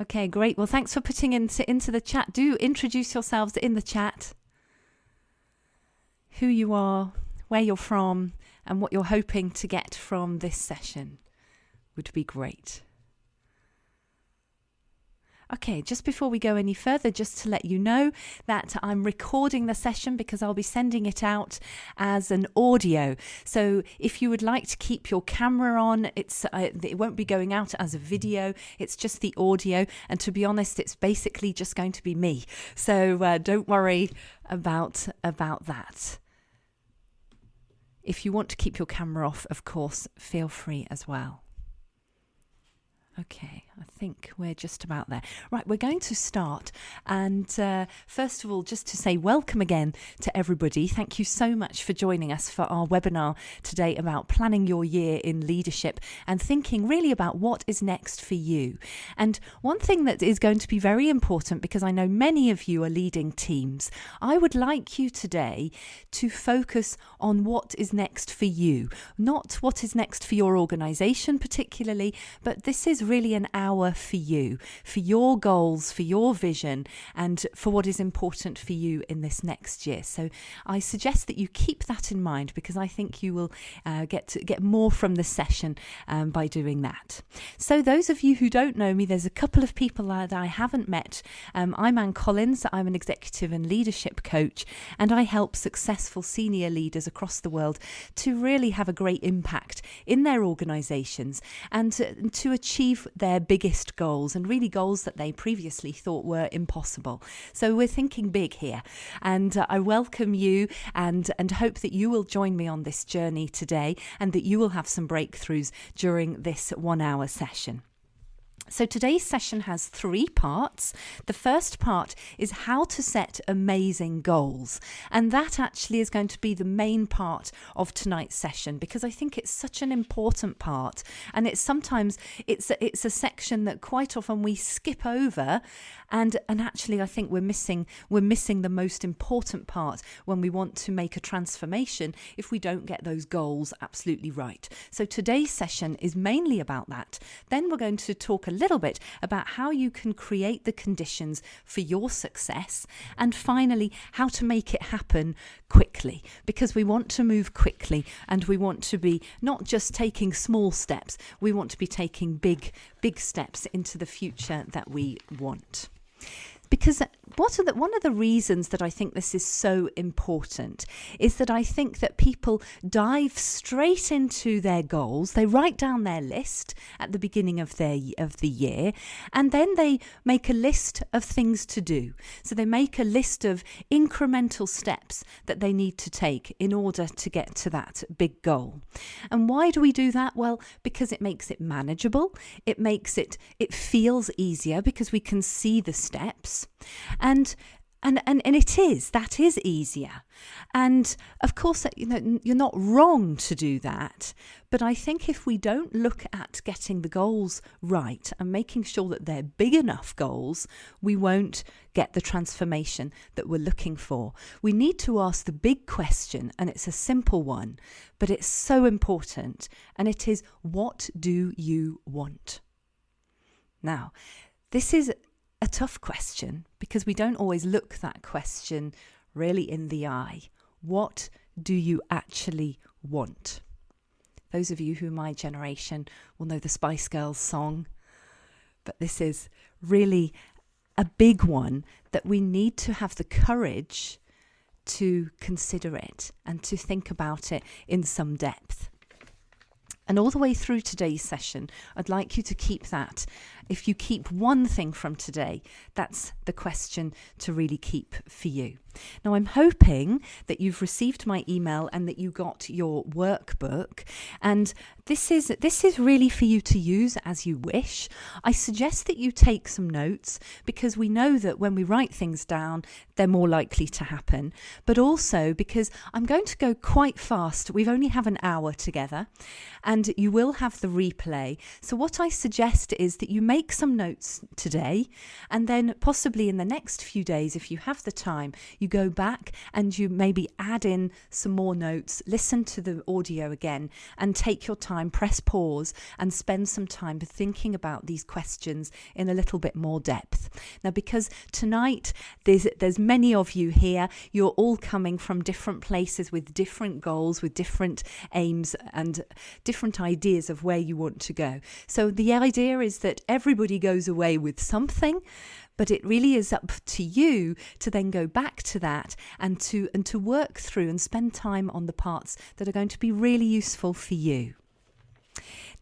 Okay, great. Well, thanks for putting into the chat. Do introduce yourselves in the chat. Who you are, where you're from, and what you're hoping to get from this session would be great. Okay, just before we go any further, just to let you know that I'm recording the session because I'll be sending it out as an audio. So if you would like to keep your camera on, it won't be going out as a video. It's just the audio. And to be honest, it's basically just going to be me. So don't worry about that. If you want to keep your camera off, of course, feel free as well. Okay, I think we're just about there. Right, we're going to start. And first of all, just to say welcome again to everybody. Thank you so much for joining us for our webinar today about planning your year in leadership and thinking really about what is next for you. And one thing that is going to be very important, because I know many of you are leading teams, I would like you today to focus on what is next for you, not what is next for your organisation particularly, but this is really an hour for you, for your goals, for your vision, and for what is important for you in this next year. So I suggest that you keep that in mind, because I think you will get more from the session by doing that. So those of you who don't know me, there's a couple of people that I haven't met. I'm Anne Collins. I'm an executive and leadership coach, and I help successful senior leaders across the world to really have a great impact in their organisations and to achieve their biggest goals, and really goals that they previously thought were impossible. So we're thinking big here, and I welcome you and hope that you will join me on this journey today, and that you will have some breakthroughs during this 1 hour session. So today's session has 3 parts. The first part is how to set amazing goals. And that actually is going to be the main part of tonight's session, because I think it's such an important part. And it's a section that quite often we skip over. And actually I think we're missing the most important part when we want to make a transformation if we don't get those goals absolutely right. So today's session is mainly about that. Then we're going to talk a little bit about how you can create the conditions for your success, and finally how to make it happen quickly, because we want to move quickly and we want to be not just taking small steps, we want to be taking big steps into the future that we want. Because one of the reasons that I think this is so important is that I think that people dive straight into their goals. They write down their list at the beginning of the year, and then they make a list of things to do. So they make a list of incremental steps that they need to take in order to get to that big goal. And why do we do that? Well, because it makes it manageable. It feels easier because we can see the steps. And that is easier. And of course, you're not wrong to do that. But I think if we don't look at getting the goals right and making sure that they're big enough goals, we won't get the transformation that we're looking for. We need to ask the big question, and it's a simple one, but it's so important. And it is, what do you want? Now, this is a tough question, because we don't always look that question really in the eye. What do you actually want? Those of you who are my generation will know the Spice Girls song, but this is really a big one that we need to have the courage to consider it and to think about it in some depth. And all the way through today's session, I'd like you to keep that. If you keep one thing from today, that's the question to really keep for you. Now, I'm hoping that you've received my email and that you got your workbook. And this is really for you to use as you wish. I suggest that you take some notes, because we know that when we write things down, they're more likely to happen. But also because I'm going to go quite fast. We only have an hour together, and you will have the replay. So what I suggest is that you make some notes today, and then possibly in the next few days, if you have the time, you go back and you maybe add in some more notes, listen to the audio again, and take your time, press pause, and spend some time thinking about these questions in a little bit more depth. Now, because tonight there's many of you here, you're all coming from different places with different goals, with different aims and different ideas of where you want to go. So the idea is that everybody goes away with something, but it really is up to you to then go back to that and to work through and spend time on the parts that are going to be really useful for you.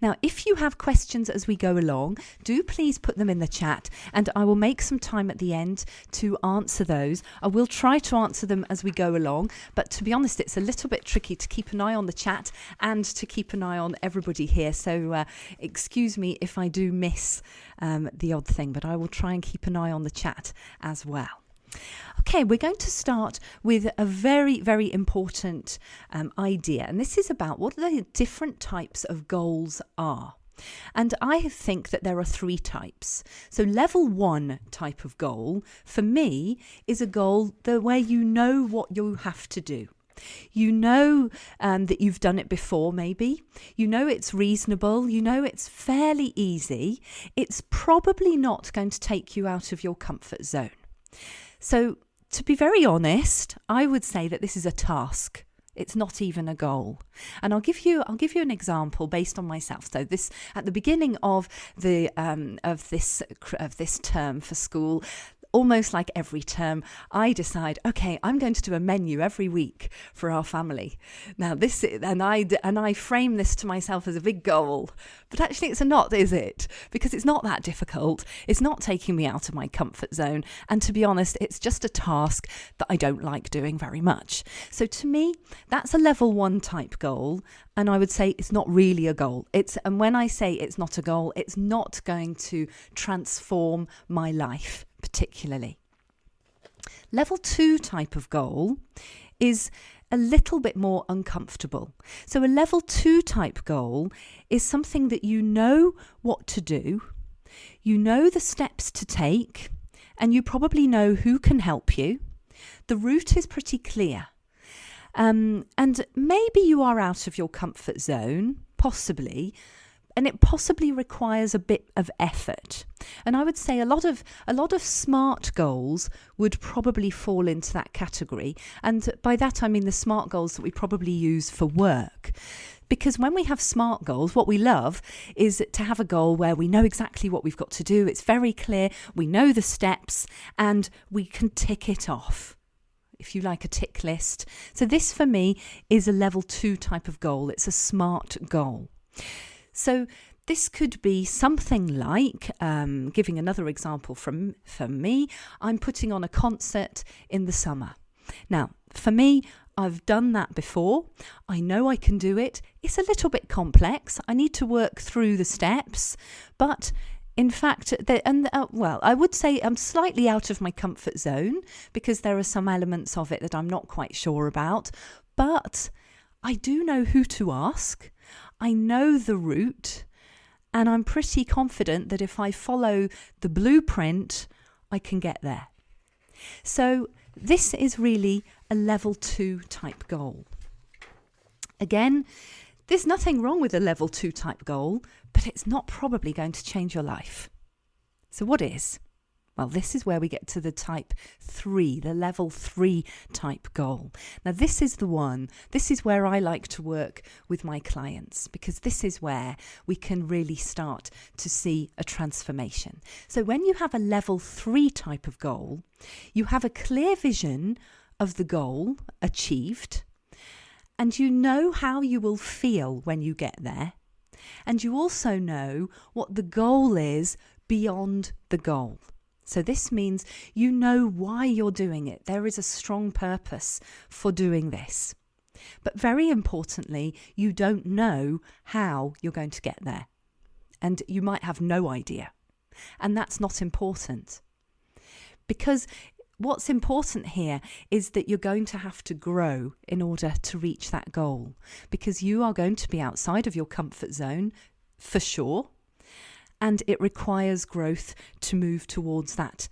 Now, if you have questions as we go along, do please put them in the chat, and I will make some time at the end to answer those. I will try to answer them as we go along, but to be honest, it's a little bit tricky to keep an eye on the chat and to keep an eye on everybody here. So excuse me if I do miss the odd thing, but I will try and keep an eye on the chat as well. Okay, we're going to start with a very, very important idea, and this is about what the different types of goals are. And I think that there are 3 types. So level 1 type of goal, for me, is a goal where you know what you have to do. You know that you've done it before, maybe. You know it's reasonable. You know it's fairly easy. It's probably not going to take you out of your comfort zone. So, to be very honest, I would say that this is a task. It's not even a goal. And I'll give you an example based on myself. So this at the beginning of this term for school, almost like every term, I decide, okay, I'm going to do a menu every week for our family. Now I frame this to myself as a big goal, but actually it's not, is it? Because it's not that difficult. It's not taking me out of my comfort zone. And to be honest, it's just a task that I don't like doing very much. So to me, that's a level 1 type goal. And I would say it's not really a goal. And when I say it's not a goal, it's not going to transform my life particularly. Level 2 type of goal is a little bit more uncomfortable. So a level 2 type goal is something that you know what to do, you know the steps to take, and you probably know who can help you. The route is pretty clear. And maybe you are out of your comfort zone, possibly, and it possibly requires a bit of effort. And I would say a lot of SMART goals would probably fall into that category. And by that, I mean the SMART goals that we probably use for work. Because when we have SMART goals, what we love is to have a goal where we know exactly what we've got to do. It's very clear. We know the steps and we can tick it off, if you like, a tick list. So this for me is a level 2 type of goal. It's a SMART goal. So this could be something like, giving another example from me, I'm putting on a concert in the summer. Now, for me, I've done that before. I know I can do it. It's a little bit complex. I need to work through the steps, but in fact, I would say I'm slightly out of my comfort zone because there are some elements of it that I'm not quite sure about, but I do know who to ask. I know the route, and I'm pretty confident that if I follow the blueprint, I can get there. So this is really a level 2 type goal. Again, there's nothing wrong with a level 2 type goal, but it's not probably going to change your life. So what is? Well, this is where we get to the type 3, the level 3 type goal. Now, this is the one. This is where I like to work with my clients because this is where we can really start to see a transformation. So when you have a level 3 type of goal, you have a clear vision of the goal achieved, and you know how you will feel when you get there. And you also know what the goal is beyond the goal. So this means you know why you're doing it. There is a strong purpose for doing this. But very importantly, you don't know how you're going to get there. And you might have no idea. And that's not important. Because what's important here is that you're going to have to grow in order to reach that goal. Because you are going to be outside of your comfort zone, for sure. And it requires growth to move towards that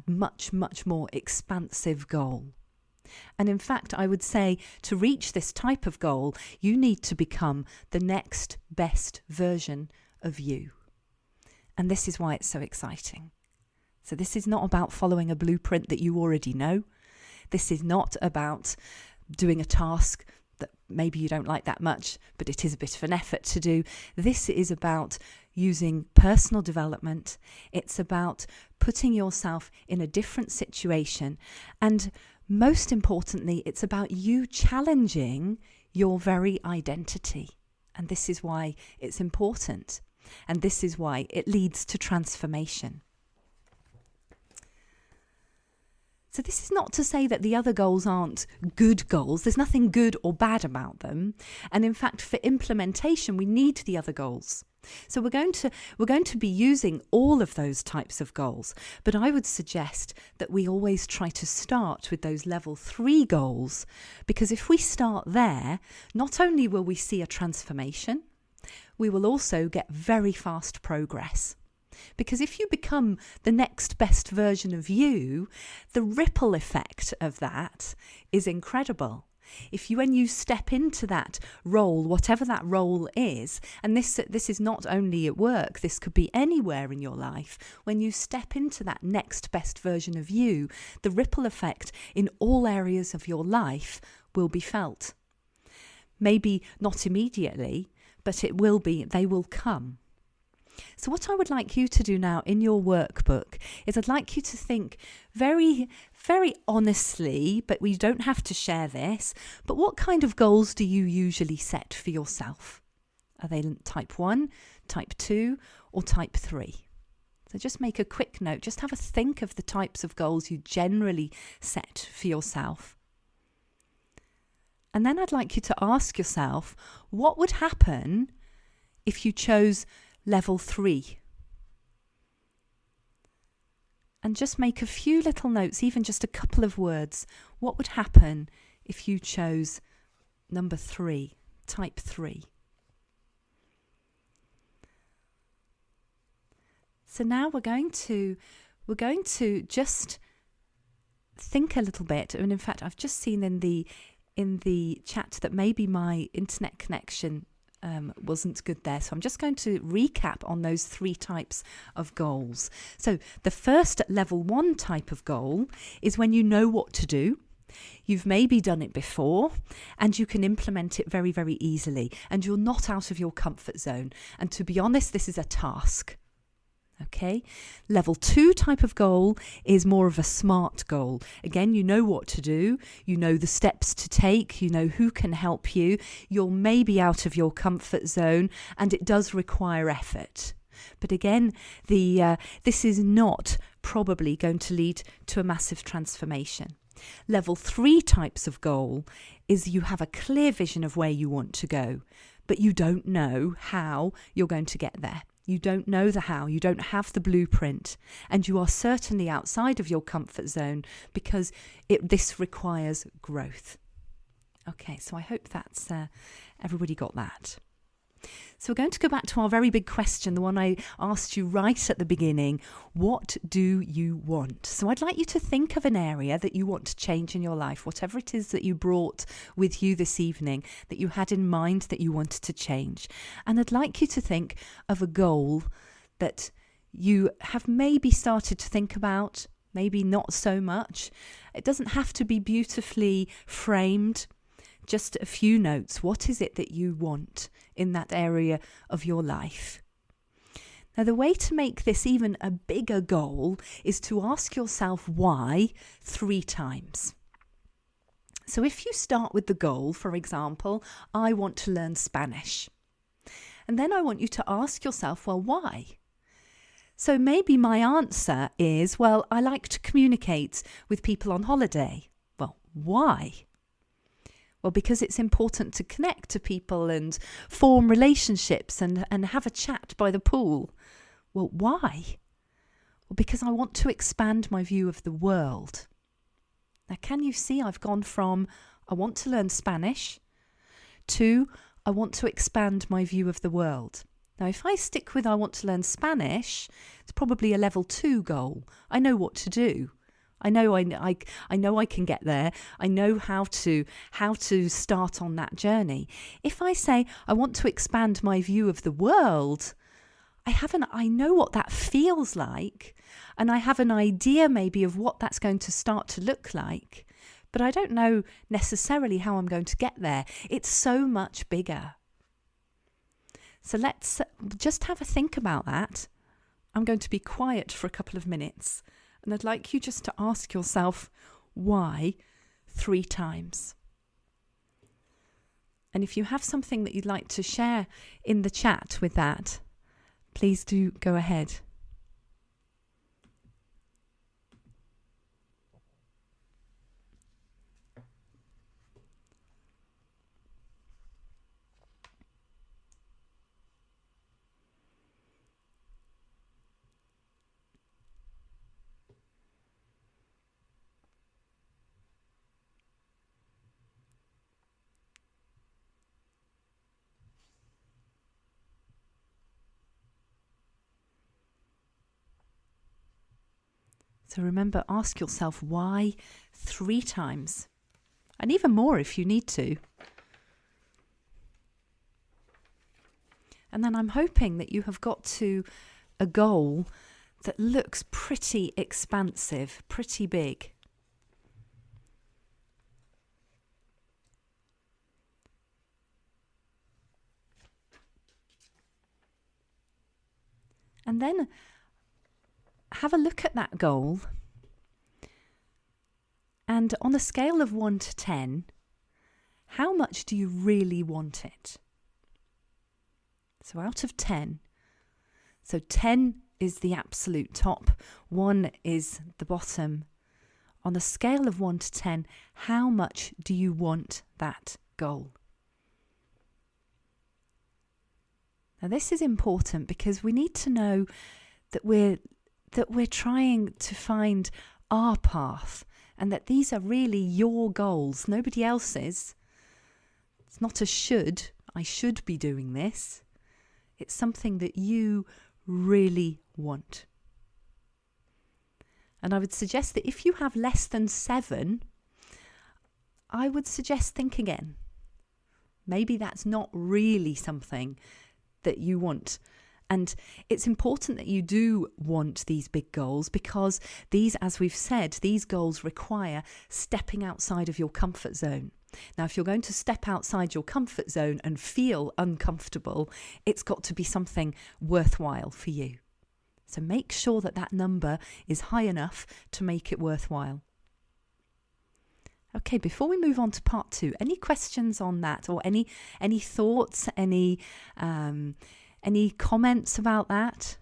much, much more expansive goal. And in fact, I would say to reach this type of goal, you need to become the next best version of you. And this is why it's so exciting. So this is not about following a blueprint that you already know. This is not about doing a task that maybe you don't like that much, but it is a bit of an effort to do. This is about using personal development. It's about putting yourself in a different situation. And most importantly, it's about you challenging your very identity. And this is why it's important. And this is why it leads to transformation. So this is not to say that the other goals aren't good goals. There's nothing good or bad about them. And in fact, for implementation, we need the other goals. So we're going to be using all of those types of goals. But I would suggest that we always try to start with those level 3 goals, because if we start there, not only will we see a transformation, we will also get very fast progress. Because if you become the next best version of you, the ripple effect of that is incredible. When you step into that role, whatever that role is, and this is not only at work, this could be anywhere in your life, when you step into that next best version of you, the ripple effect in all areas of your life will be felt. Maybe not immediately, but they will come. So what I would like you to do now in your workbook is I'd like you to think very, very honestly, but we don't have to share this, but what kind of goals do you usually set for yourself? Are they type 1, type 2, or type 3? So just make a quick note, just have a think of the types of goals you generally set for yourself. And then I'd like you to ask yourself, what would happen if you chose level 3? And just make a few little notes, even just a couple of words. What would happen if you chose number 3, type 3? So now we're going to just think a little bit. And in fact, I've just seen in the chat that maybe my internet connection wasn't good there. So I'm just going to recap on those 3 types of goals. So the first level 1 type of goal is when you know what to do. You've maybe done it before and you can implement it very, very easily, and you're not out of your comfort zone. And to be honest, this is a task. Okay, level 2 type of goal is more of a SMART goal. Again, you know what to do, you know the steps to take, you know who can help you, you're maybe out of your comfort zone, and it does require effort. But again, this is not probably going to lead to a massive transformation. Level 3 types of goal is you have a clear vision of where you want to go, but you don't know how you're going to get there. You don't know the how, you don't have the blueprint, and you are certainly outside of your comfort zone because this requires growth. Okay, so I hope that's everybody got that. So we're going to go back to our very big question, the one I asked you right at the beginning. What do you want? So I'd like you to think of an area that you want to change in your life, whatever it is that you brought with you this evening, that you had in mind that you wanted to change. And I'd like you to think of a goal that you have maybe started to think about, maybe not so much. It doesn't have to be beautifully framed. Just a few notes. What is it that you want in that area of your life? Now, the way to make this even a bigger goal is to ask yourself why 3 times. So if you start with the goal, for example, I want to learn Spanish. And then I want you to ask yourself, well, why? So maybe my answer is, well, I like to communicate with people on holiday. Well, why? Well, because it's important to connect to people and form relationships and have a chat by the pool. Well, why? Well, because I want to expand my view of the world. Now, can you see I've gone from I want to learn Spanish to I want to expand my view of the world. Now, if I stick with I want to learn Spanish, it's probably a level 2 goal. I know what to do. I know I can get there. I know how to start on that journey. If I say I want to expand my view of the world, I know what that feels like, and I have an idea maybe of what that's going to start to look like, but I don't know necessarily how I'm going to get there. It's so much bigger. So let's just have a think about that. I'm going to be quiet for a couple of minutes, and I'd like you just to ask yourself why 3 times. And if you have something that you'd like to share in the chat with that, please do go ahead. So remember, ask yourself why 3 times, and even more if you need to. And then I'm hoping that you have got to a goal that looks pretty expansive, pretty big. And then have a look at that goal, and on a scale of 1 to 10, how much do you really want it? So out of 10, so 10 is the absolute top, 1 is the bottom. On a scale of 1 to 10, how much do you want that goal? Now this is important because we need to know that we're trying to find our path, and that these are really your goals, nobody else's. It's not a should, I should be doing this. It's something that you really want. And I would suggest that if you have less than 7, I would suggest think again. Maybe that's not really something that you want. And it's important that you do want these big goals, because these, as we've said, these goals require stepping outside of your comfort zone. Now, if you're going to step outside your comfort zone and feel uncomfortable, it's got to be something worthwhile for you. So make sure that that number is high enough to make it worthwhile. Okay, before we move on to part 2, any questions on that, or any thoughts, any comments about that?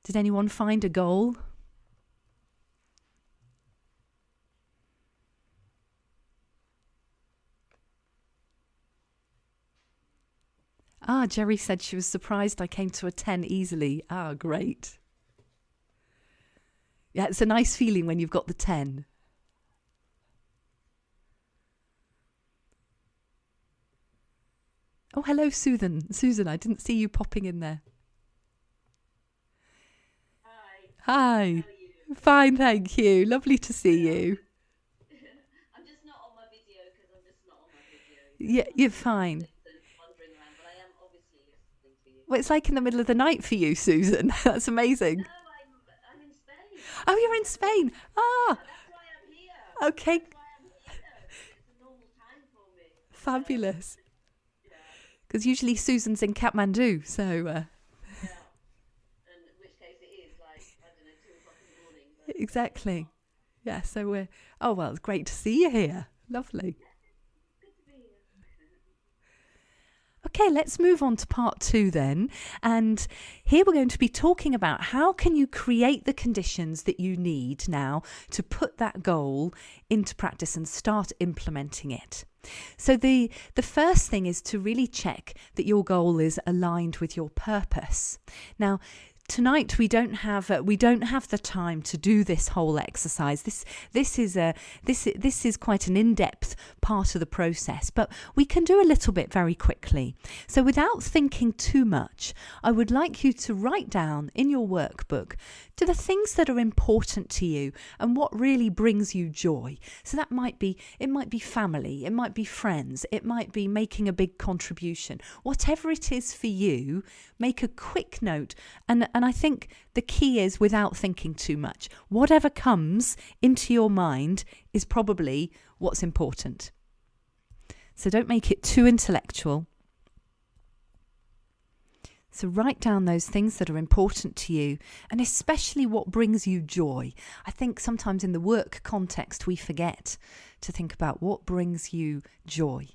Did anyone find a goal? Jerry said she was surprised I came to a 10 easily. Great. Yeah, it's a nice feeling when you've got the 10. Oh, hello, Susan. Susan, I didn't see you popping in there. Hi. Hi. How are you? Fine, thank you. Lovely to see you. I'm just not on my video because I'm just not on my video. Yeah, you're fine. Wandering around, but I am obviously listening to you. Well, it's like in the middle of the night for you, Susan. That's amazing. No, I'm in Spain. Oh, you're in Spain. Yeah, that's why I'm here. Okay. That's why I'm here. It's a normal time for me. Fabulous. Yeah. Because usually Susan's in Kathmandu, so... Yeah. And in which case it is like, I don't know, 2 o'clock in the morning. But Exactly. Yeah, so we're... Oh, well, it's great to see you here. Lovely. good to be here. Okay, let's move on to part 2 then. And here we're going to be talking about how can you create the conditions that you need now to put that goal into practice and start implementing it. So the first thing is to really check that your goal is aligned with your purpose. Now, tonight we don't have the time to do this whole exercise. This is quite an in-depth part of the process, but we can do a little bit very quickly. So without thinking too much, I would like you to write down in your workbook the things that are important to you and what really brings you joy. So it might be family, it might be friends, it might be making a big contribution. Whatever it is for you, make a quick note. And I think the key is without thinking too much. Whatever comes into your mind is probably what's important. So don't make it too intellectual. So write down those things that are important to you, and especially what brings you joy. I think sometimes in the work context we forget to think about what brings you joy.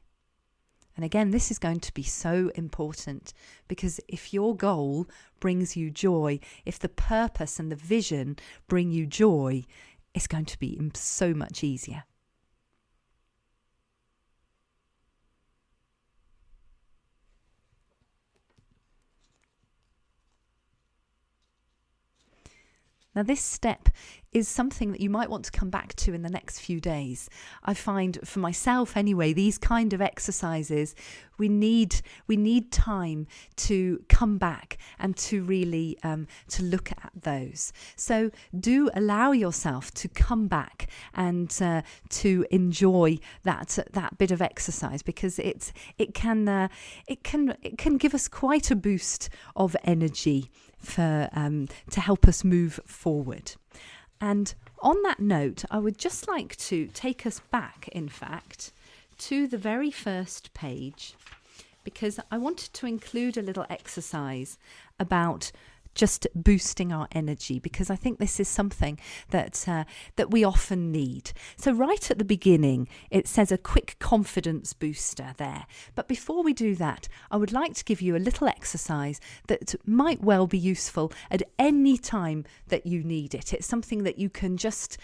And again, this is going to be so important, because if your goal brings you joy, if the purpose and the vision bring you joy, it's going to be so much easier. Now, this step is something that you might want to come back to in the next few days. I find for myself anyway, these kind of exercises, we need time to come back and to really to look at those. So do allow yourself to come back and to enjoy that bit of exercise, because it can give us quite a boost of energy to help us move forward. And on that note, I would just like to take us back, in fact, to the very first page, because I wanted to include a little exercise about just boosting our energy, because I think this is something that we often need. So right at the beginning, it says a quick confidence booster there. But before we do that, I would like to give you a little exercise that might well be useful at any time that you need it. It's something that you can just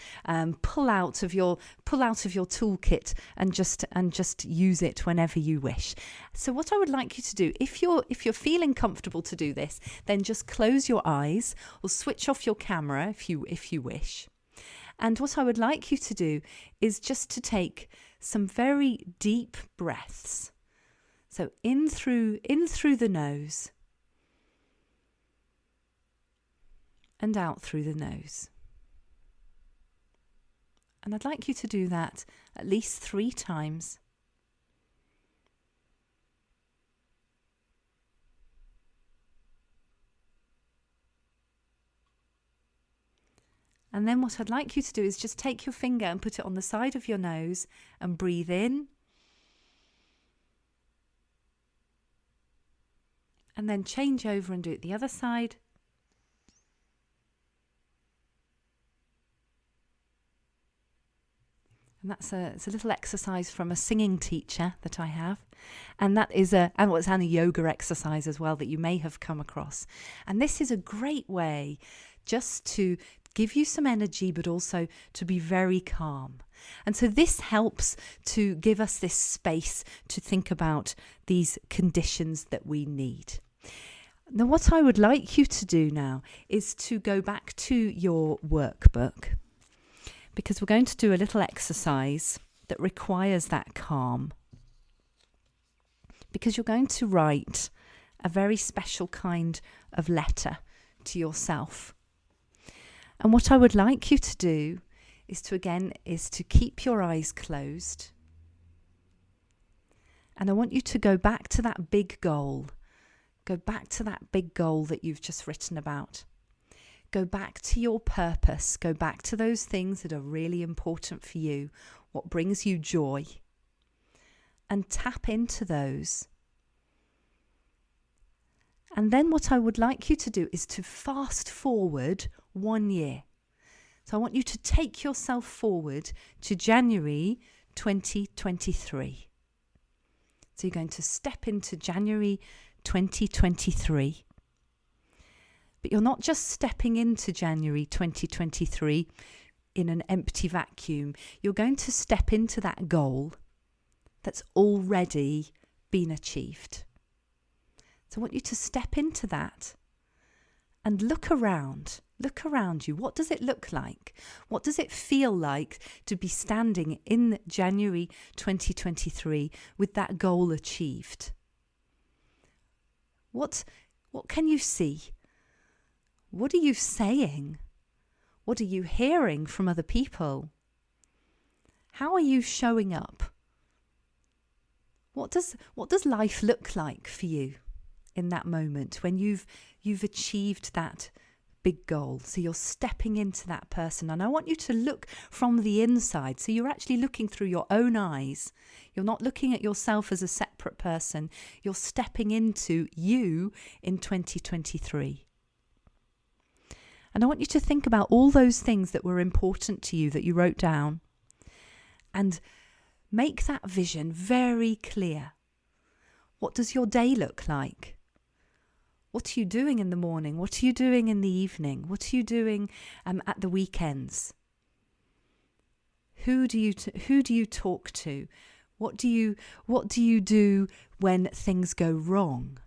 pull out of your toolkit and just use it whenever you wish. So what I would like you to do, if you're feeling comfortable to do this, then just close your eyes or switch off your camera if you wish. And what I would like you to do is just to take some very deep breaths. So in through the nose and out through the nose. And I'd like you to do that at least 3 times. And then what I'd like you to do is just take your finger and put it on the side of your nose and breathe in. And then change over and do it the other side. And it's a little exercise from a singing teacher that I have. And that is and a yoga exercise as well that you may have come across. And this is a great way just to give you some energy, but also to be very calm. And so this helps to give us this space to think about these conditions that we need. Now, what I would like you to do now is to go back to your workbook, because we're going to do a little exercise that requires that calm. Because you're going to write a very special kind of letter to yourself. And what I would like you to do is to keep your eyes closed. And I want you to go back to that big goal. Go back to that big goal that you've just written about. Go back to your purpose. Go back to those things that are really important for you, what brings you joy. And tap into those. And then what I would like you to do is to fast forward 1 year. So I want you to take yourself forward to January 2023. So you're going to step into January 2023. But you're not just stepping into January 2023 in an empty vacuum. You're going to step into that goal that's already been achieved. So I want you to step into that and look around. Look around you. What does it look like? What does it feel like to be standing in January 2023 with that goal achieved? What can you see? What are you saying? What are you hearing from other people? How are you showing up? What does life look like for you in that moment when you've achieved that big goal? So you're stepping into that person, and I want you to look from the inside. So you're actually looking through your own eyes. You're not looking at yourself as a separate person. You're stepping into you in 2023. And I want you to think about all those things that were important to you that you wrote down, and make that vision very clear. What does your day look like? What are you doing in the morning? What are you doing in the evening? What are you doing at the weekends? Who do you talk to? What do you do when things go wrong?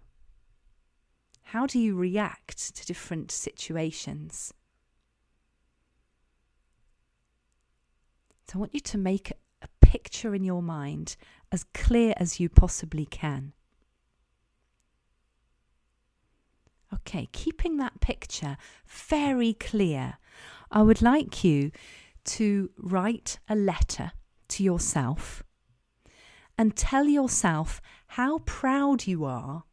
How do you react to different situations? So I want you to make a picture in your mind as clear as you possibly can. Okay, keeping that picture very clear, I would like you to write a letter to yourself and tell yourself how proud you are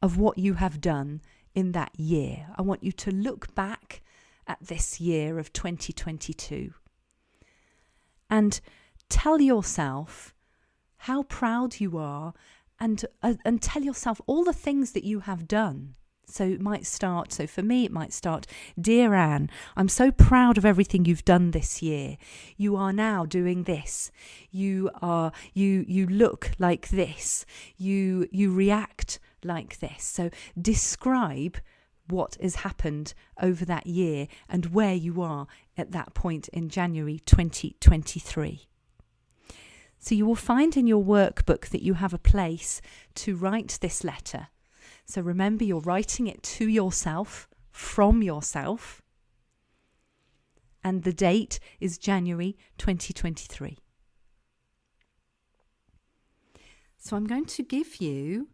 of what you have done in that year. I want you to look back at this year of 2022 and tell yourself how proud you are, and tell yourself all the things that you have done. So it might start, so for me it might start, dear Anne, I'm so proud of everything you've done this year. You are now doing this. You look like this. You react like this. So describe what has happened over that year and where you are at that point in January 2023. So you will find in your workbook that you have a place to write this letter. So remember, you're writing it to yourself, from yourself, and the date is January 2023. So I'm going to give you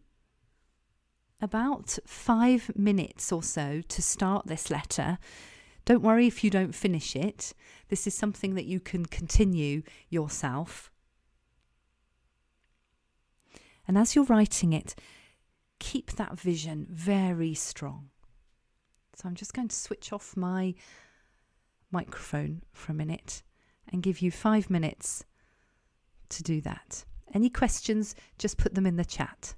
about 5 minutes or so to start this letter. Don't worry if you don't finish it. This is something that you can continue yourself. And as you're writing it, keep that vision very strong. So I'm just going to switch off my microphone for a minute and give you 5 minutes to do that. Any questions, just put them in the chat.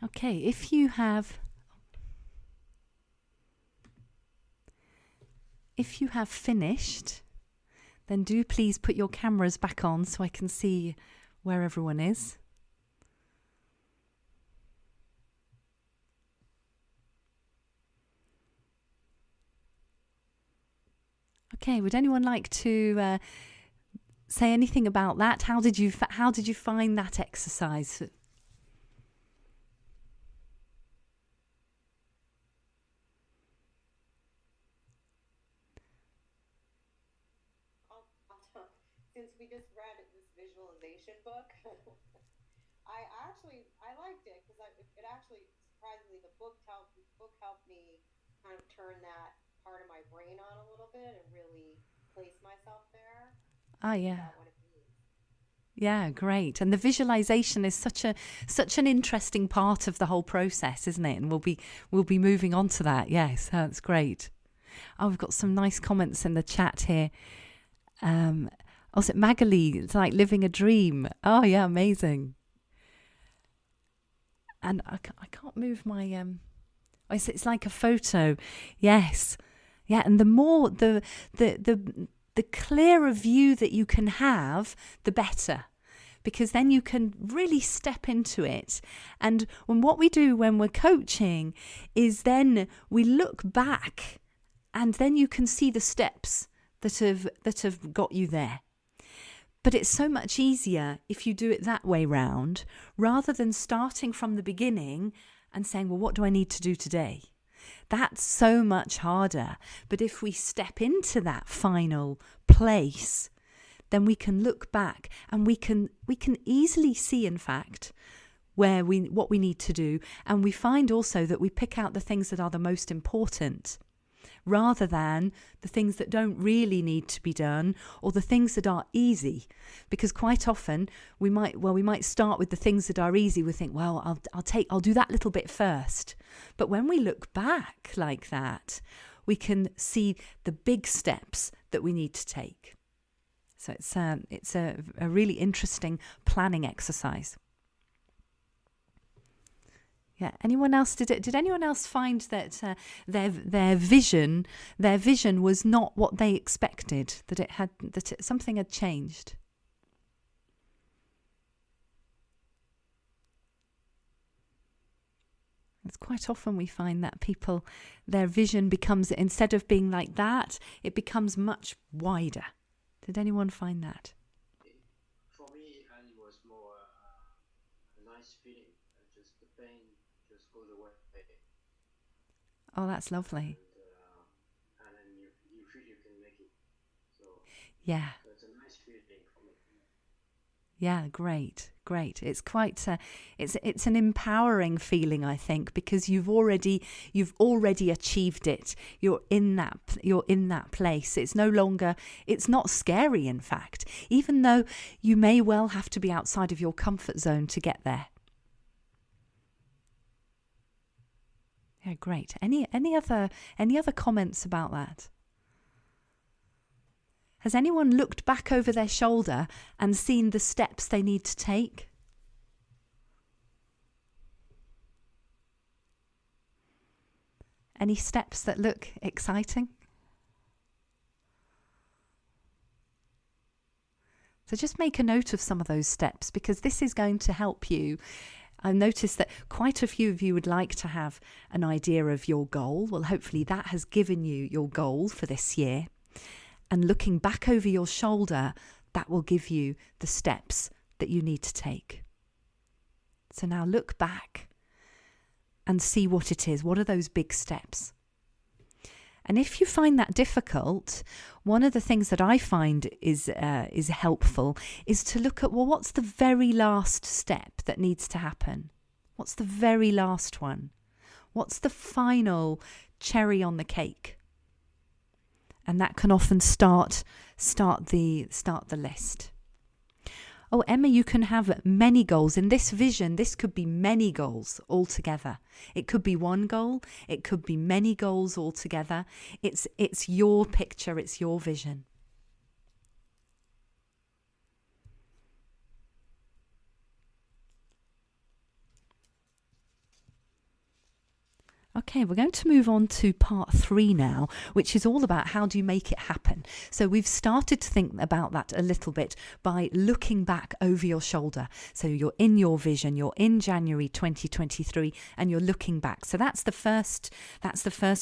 Okay, if you have finished, then do please put your cameras back on so I can see where everyone is. Okay, would anyone like to say anything about that? How did you find that exercise? Since we just read this visualization book, I liked it because it actually surprisingly the book helped me kind of turn that part of my brain on a little bit and really place myself there and Ah, think yeah. about what it means. Yeah, great. And the visualization is such an interesting part of the whole process, isn't it? And we'll be moving on to that. Yes, that's great. Oh, we've got some nice comments in the chat here. Also, Magali, it's like living a dream. Oh, yeah, amazing. And I can't move my it's like a photo. Yes, yeah. And the more the clearer view that you can have, the better. Because then you can really step into it. And what we do when we're coaching is then we look back, and then you can see the steps that have got you there. But it's so much easier if you do it that way round, rather than starting from the beginning and saying, well, what do I need to do today? That's so much harder. But if we step into that final place, then we can look back and we can easily see, in fact, what we need to do. And we find also that we pick out the things that are the most important, rather than the things that don't really need to be done, or the things that are easy. Because quite often we might start with the things that are easy. We think, well, I'll do that little bit first. But when we look back like that, we can see the big steps that we need to take. So it's a really interesting planning exercise. Yeah. Anyone else did anyone else find that their vision was not what they expected? Something had changed. It's quite often we find that people, their vision becomes, instead of being like that, it becomes much wider. Did anyone find that? For me, and it was more a nice feeling. Just the pain just goes away, Oh, that's lovely. and then you feel you can make it. So, Yeah. so it's a nice feeling for me. Yeah, great. It's quite it's an empowering feeling, I think, because you've already achieved it. You're in that place. It's not scary, in fact, even though you may well have to be outside of your comfort zone to get there. Yeah, great. Any other comments about that? Has anyone looked back over their shoulder and seen the steps they need to take? Any steps that look exciting? So just make a note of some of those steps, because this is going to help you. I noticed that quite a few of you would like to have an idea of your goal. Well, hopefully that has given you your goal for this year. And looking back over your shoulder, that will give you the steps that you need to take. So now look back and see what it is. What are those big steps? And if you find that difficult, one of the things that I find is helpful is to look at, well, what's the very last step that needs to happen? What's the very last one? What's the final cherry on the cake? And that can often start the list. Oh, Emma, you can have many goals. In this vision, this could be many goals altogether. It could be one goal. It could be many goals altogether. It's your picture. It's your vision. Okay, we're going to move on to part 3 now, which is all about how do you make it happen. So we've started to think about that a little bit by looking back over your shoulder. So you're in your vision, you're in January 2023, and you're looking back. So that's the first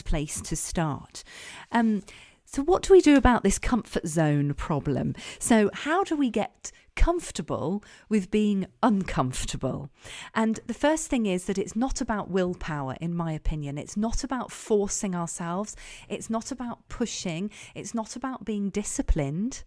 place to start. So what do we do about this comfort zone problem? So how do we get comfortable with being uncomfortable? And the first thing is that it's not about willpower, in my opinion. It's not about forcing ourselves. It's not about pushing. It's not about being disciplined.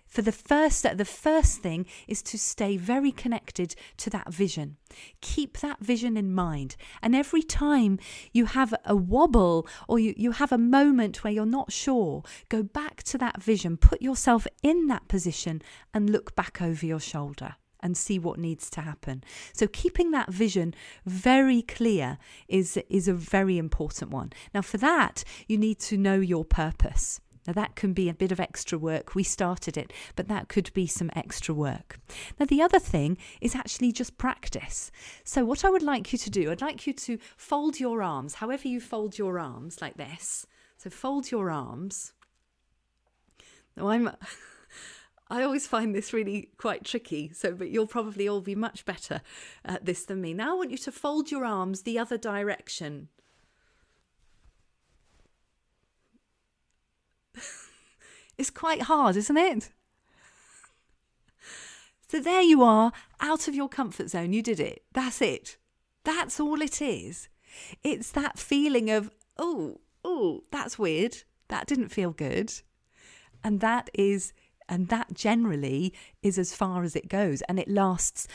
For the first thing is to stay very connected to that vision. Keep that vision in mind. And every time you have a wobble or you have a moment where you're not sure, go back to that vision, put yourself in that position and look back over your shoulder and see what needs to happen. So keeping that vision very clear is a very important one. Now for that, you need to know your purpose. Now that can be a bit of extra work. We started it, but that could be some extra work. Now the other thing is actually just practice. So what I would like you to do, I'd like you to fold your arms, however you fold your arms, like this. So fold your arms. Now I always find this really quite tricky, but you'll probably all be much better at this than me. Now I want you to fold your arms the other direction. It's quite hard, isn't it? So there you are, out of your comfort zone. You did it. That's it. That's all it is. It's that feeling of, oh, that's weird. That didn't feel good. And that generally is as far as it goes. And it lasts,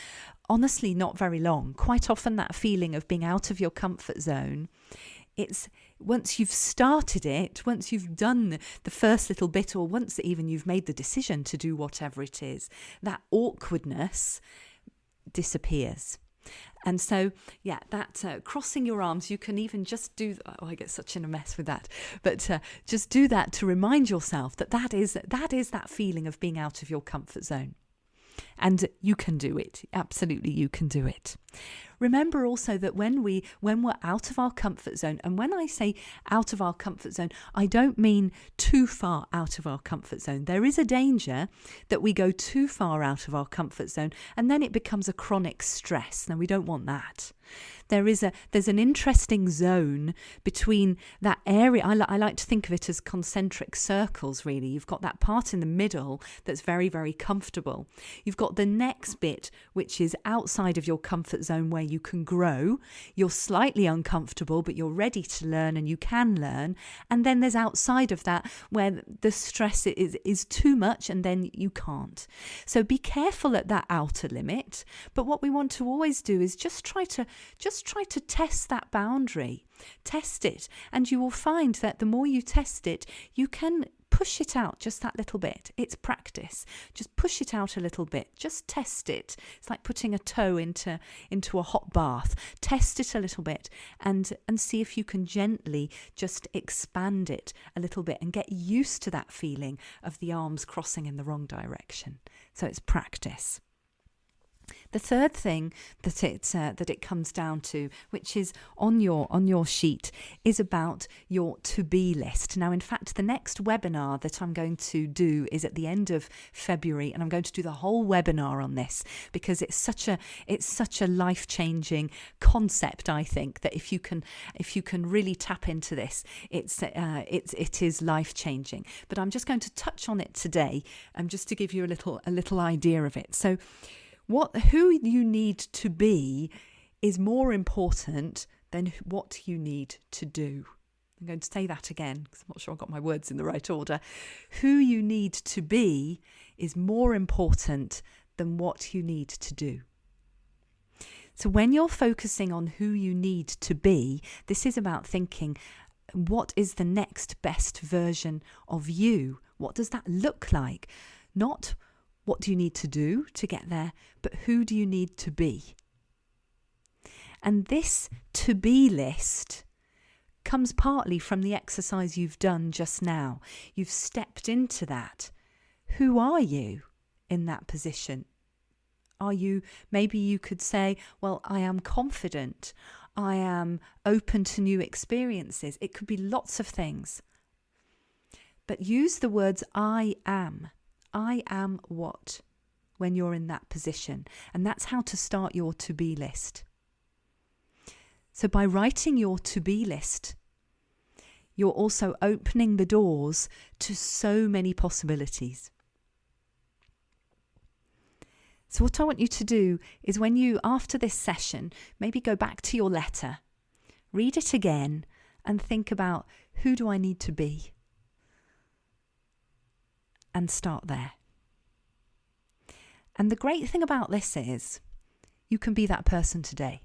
honestly, not very long. Quite often that feeling of being out of your comfort zone, it's once you've started it, once you've done the first little bit, or once even you've made the decision to do whatever it is, that awkwardness disappears. And so, yeah, that crossing your arms, you can even just do, I get such in a mess with that, but just do that to remind yourself that is that feeling of being out of your comfort zone. And you can do it. Absolutely, you can do it. Remember also that when we're out of our comfort zone, and when I say out of our comfort zone, I don't mean too far out of our comfort zone. There is a danger that we go too far out of our comfort zone and then it becomes a chronic stress. Now, we don't want that. There's an interesting zone between that area. I like to think of it as concentric circles, really. You've got that part in the middle that's very, very comfortable. You've got the next bit, which is outside of your comfort zone, where you can grow. You're slightly uncomfortable, but you're ready to learn and you can learn. And then there's outside of that where the stress is too much and then you can't. So be careful at that outer limit. But what we want to always do is just try to test that boundary. Test it, and you will find that the more you test it, you can push it out just that little bit. It's practice. Just push it out a little bit. Just test it. It's like putting a toe into a hot bath. Test it a little bit and see if you can gently just expand it a little bit and get used to that feeling of the arms crossing in the wrong direction. So it's practice. The third thing that it comes down to, which is on your sheet, is about your to-be list. Now, in fact, the next webinar that I'm going to do is at the end of February, and I'm going to do the whole webinar on this because it's such a life-changing concept. I think that if you can really tap into this, it is life-changing. But I'm just going to touch on it today, just to give you a little idea of it. So, who you need to be is more important than what you need to do. I'm going to say that again because I'm not sure I got my words in the right order. Who you need to be is more important than what you need to do. So when you're focusing on who you need to be, this is about thinking, what is the next best version of you? What does that look like? Not what do you need to do to get there, but who do you need to be? And this to-be list comes partly from the exercise you've done just now. You've stepped into that. Who are you in that position? Maybe you could say, well, I am confident. I am open to new experiences. It could be lots of things. But use the words I am. I am what? When you're in that position. And that's how to start your to-be list. So by writing your to-be list, you're also opening the doors to so many possibilities. So what I want you to do is when you, after this session, maybe go back to your letter, read it again and think about, who do I need to be? And start there. And the great thing about this is you can be that person today.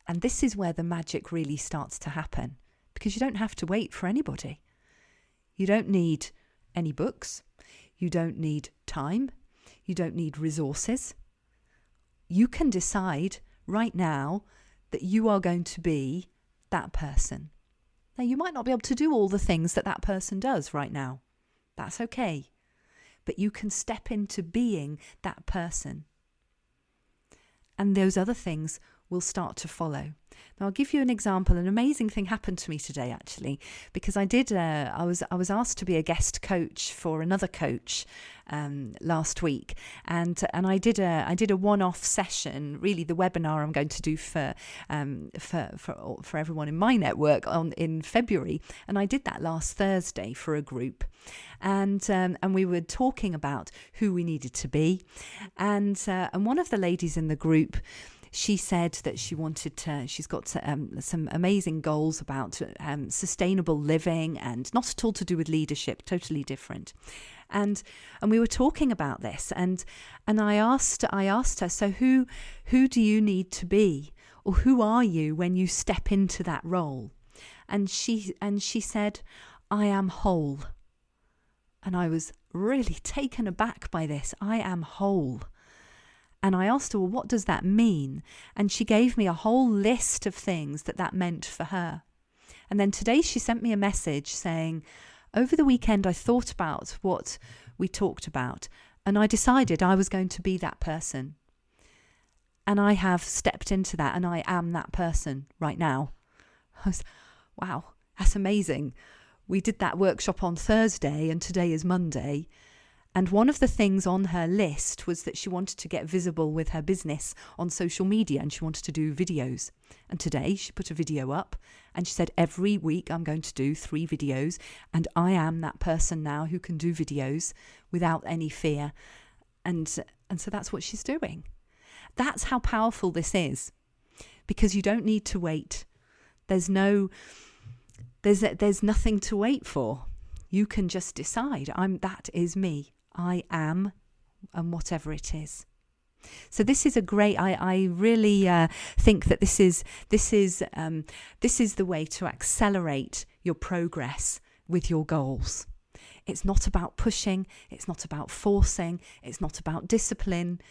And this is where the magic really starts to happen, because you don't have to wait for anybody. You don't need any books. You don't need time. You don't need resources. You can decide right now that you are going to be that person. Now, you might not be able to do all the things that that person does right now. That's okay. But you can step into being that person. And those other things will start to follow. Now, I'll give you an example. An amazing thing happened to me today, actually, because I was asked to be a guest coach for another coach last week, and I did a one-off session, really the webinar I'm going to do for everyone in my network in February, and I did that last Thursday for a group, and we were talking about who we needed to be, and one of the ladies in the group, she said that she's got some amazing goals about sustainable living, and not at all to do with leadership, totally different. And we were talking about this, and I asked her, so who do you need to be, or who are you when you step into that role? And she said, I am whole. And I was really taken aback by this. I am whole. And I asked her, well, what does that mean? And she gave me a whole list of things that meant for her. And then today she sent me a message saying, over the weekend I thought about what we talked about, and I decided I was going to be that person. And I have stepped into that, and I am that person right now. I was, wow, that's amazing. We did that workshop on Thursday, and today is Monday. And one of the things on her list was that she wanted to get visible with her business on social media, and she wanted to do videos. And today she put a video up, and she said, every week I'm going to do 3 videos, and I am that person now who can do videos without any fear. And so that's what she's doing. That's how powerful this is, because you don't need to wait. There's nothing to wait for. You can just decide, that is me. I am, and whatever it is. So this is a great. I really think that this is the way to accelerate your progress with your goals. It's not about pushing. It's not about forcing. It's not about discipline.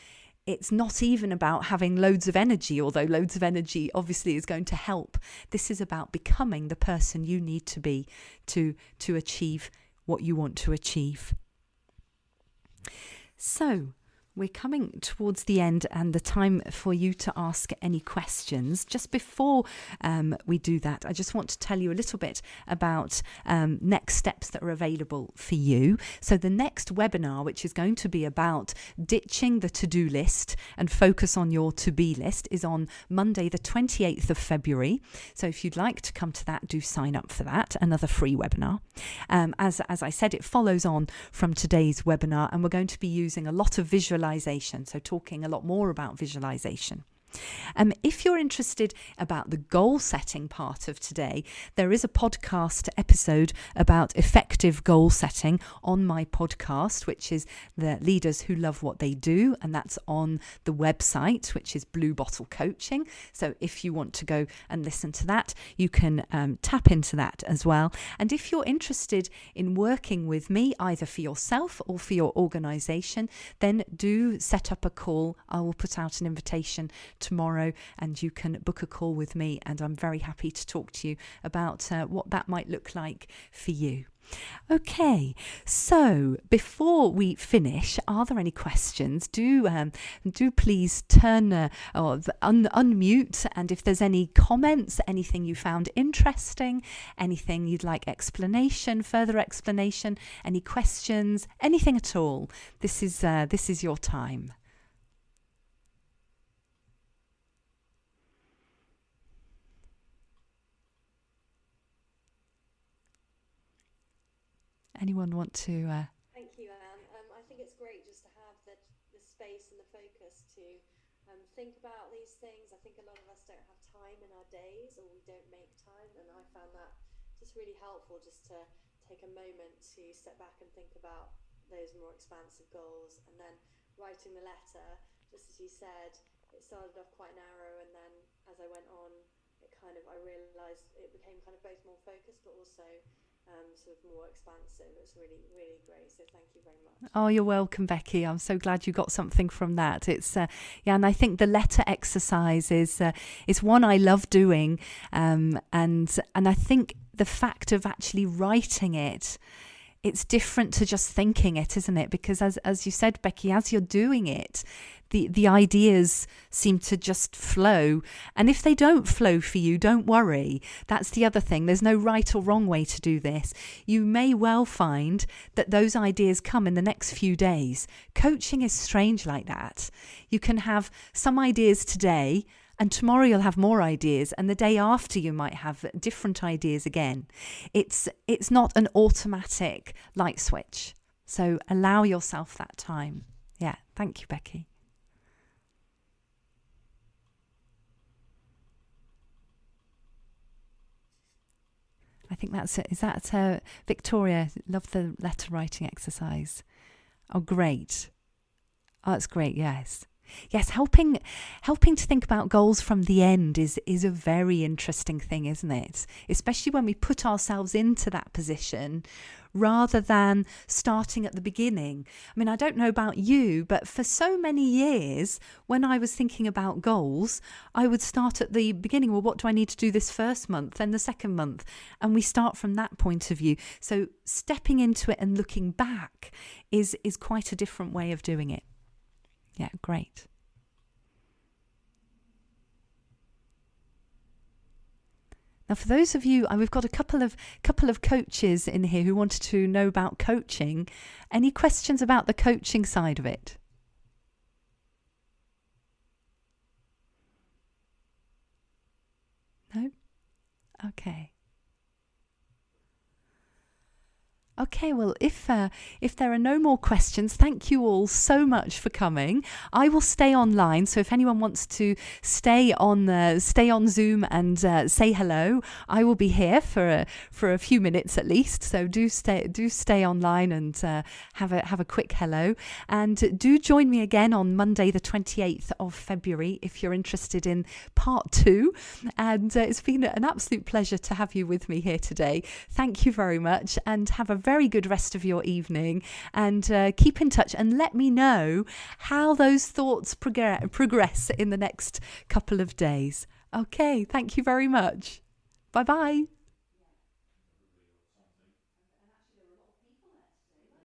It's not even about having loads of energy, although loads of energy obviously is going to help. This is about becoming the person you need to be to achieve what you want to achieve. So we're coming towards the end and the time for you to ask any questions. Just before we do that, I just want to tell you a little bit about next steps that are available for you. So the next webinar, which is going to be about ditching the to-do list and focus on your to-be list, is on Monday the 28th of February. So if you'd like to come to that, do sign up for that, another free webinar. As I said, it follows on from today's webinar, and we're going to be using a lot of visualization, so talking a lot more about visualization. If you're interested about the goal setting part of today, there is a podcast episode about effective goal setting on my podcast, which is The Leaders Who Love What They Do, and that's on the website, which is Blue Bottle Coaching. So if you want to go and listen to that, you can tap into that as well. And if you're interested in working with me, either for yourself or for your organization, then do set up a call. I will put out an invitation tomorrow, and you can book a call with me, and I'm very happy to talk to you about what that might look like for you. Okay, so before we finish, are there any questions? Do please turn or unmute, and if there's any comments, anything you found interesting, anything you'd like further explanation, any questions, anything at all, this is your time. Anyone want to? Thank you, Anne. I think it's great just to have the space and the focus to think about these things. I think a lot of us don't have time in our days, or we don't make time, and I found that just really helpful, just to take a moment to step back and think about those more expansive goals. And then writing the letter, just as you said, it started off quite narrow, and then as I went on, I realised it became kind of both more focused, but also sort of more expansive. It's really, really great. So thank you very much. Oh, you're welcome, Becky. I'm so glad you got something from that. It's and I think the letter exercise is one I love doing, and I think the fact of actually writing it, it's different to just thinking it, isn't it? Because as you said, Becky, as you're doing it, the ideas seem to just flow. And if they don't flow for you, don't worry. That's the other thing. There's no right or wrong way to do this. You may well find that those ideas come in the next few days. Coaching is strange like that. You can have some ideas today, and tomorrow you'll have more ideas, and the day after you might have different ideas again. It's not an automatic light switch. So allow yourself that time. Yeah, thank you, Becky. I think that's it. Is that Victoria? Love the letter writing exercise. Oh, great. Oh, that's great. Yes. Yes, helping to think about goals from the end is a very interesting thing, isn't it? Especially when we put ourselves into that position rather than starting at the beginning. I mean, I don't know about you, but for so many years, when I was thinking about goals, I would start at the beginning. Well, what do I need to do this first month, then the second month? And we start from that point of view. So stepping into it and looking back is quite a different way of doing it. Yeah, great. Now, for those of you, we've got a couple of coaches in here who wanted to know about coaching. Any questions about the coaching side of it? No? Okay. Okay, well, if there are no more questions, thank you all so much for coming. I will stay online, so if anyone wants to stay on Zoom and say hello, I will be here for a few minutes at least. So do stay online and have a quick hello, and do join me again on Monday, the 28th of February, if you're interested in part 2. And it's been an absolute pleasure to have you with me here today. Thank you very much, and have a very good rest of your evening, and keep in touch and let me know how those thoughts progress in the next couple of days. Okay, thank you very much. Bye-bye.